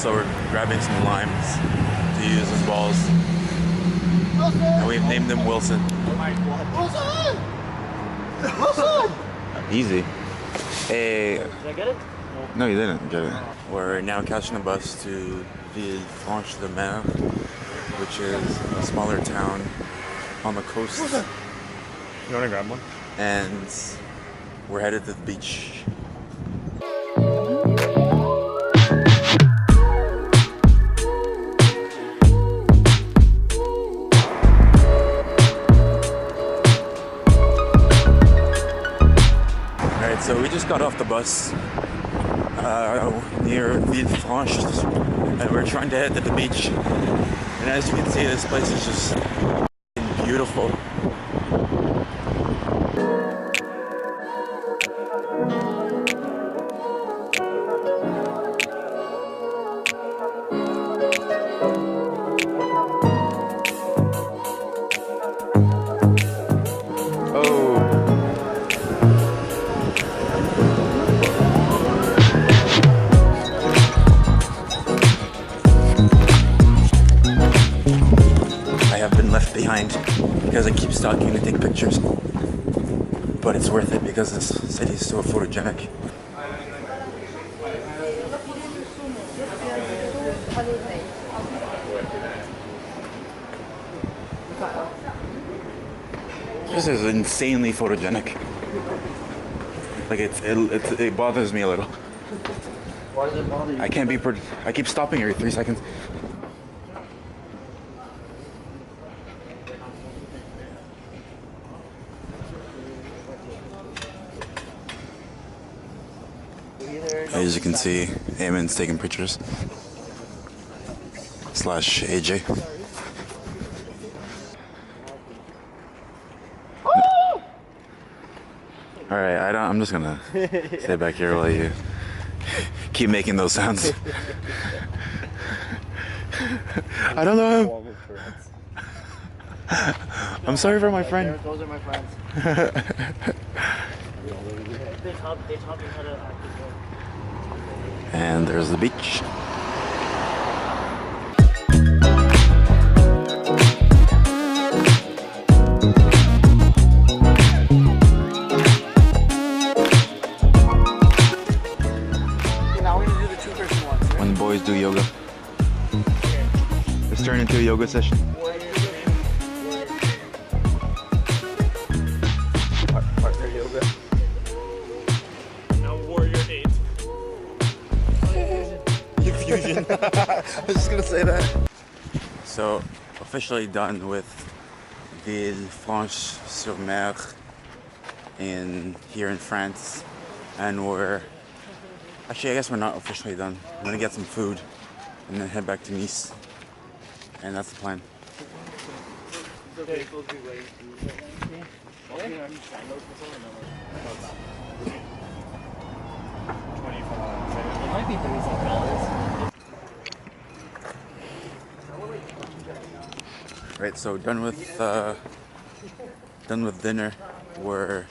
so we're grabbing some limes to use as balls. And we've named them Wilson. Wilson! Wilson! Easy. Hey. Did I get it? No, you didn't get it. We're now catching a bus to Ville France-sur-Mer, which is a smaller town on the coast. You want to grab one? And we're headed to the beach. Alright, so we just got off the bus near Ville France, and we're trying to head to the beach. And as you can see, this place is just beautiful. Behind because I keep stopping to take pictures, but it's worth it because this city is so photogenic. This is insanely photogenic. Like it bothers me a little. Why does it bother you? I can't be. I keep stopping every 3 seconds. As you can see, Eamon's taking pictures. Slash AJ. Alright, I'm just gonna stay back here while you keep making those sounds. I don't know him. I'm sorry for my friend. Those are my friends. They taught me how to act as well. And there's the beach. Okay, now we're gonna do the 2-person ones. Right? When the boys do yoga. Let's turn into a yoga session. Partner yoga. Now warrior 8. Fusion. I was just gonna say that. So, officially done with Ville France-sur-Mer here in France, and actually I guess we're not officially done. I'm gonna get some food and then head back to Nice, and that's the plan. It might be $35. Right, so done with dinner. We're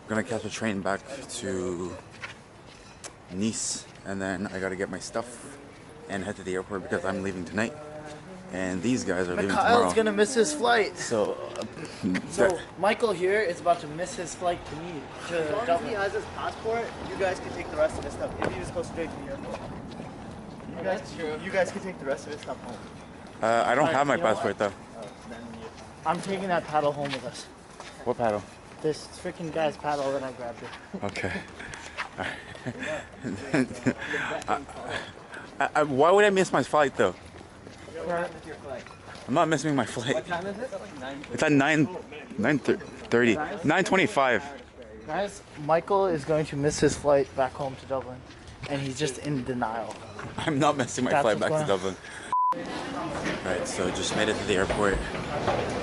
gonna catch a train back to Nice, and then I gotta get my stuff and head to the airport because I'm leaving tonight, and these guys are leaving tomorrow. Kyle's gonna miss his flight. So Michael here is about to miss his flight to me. As long as he has his passport, you guys can take the rest of his stuff. If you just go straight to the airport. You guys can take the rest of his stuff home. I don't have my passport though. I'm taking that paddle home with us. What paddle? This freaking guy's paddle that I grabbed it. Okay. Why would I miss my flight though? I'm not missing my flight. What time is it? It's at 9:30. 9:25. Guys, Michael is going to miss his flight back home to Dublin, and he's just in denial. I'm not missing my flight back to Dublin. Right, so just made it to the airport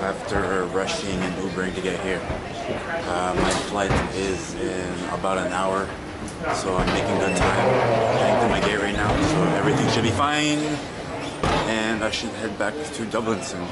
after rushing and Ubering to get here. My flight is in about an hour, so I'm making good time. Heading to my gate right now, so everything should be fine, and I should head back to Dublin soon.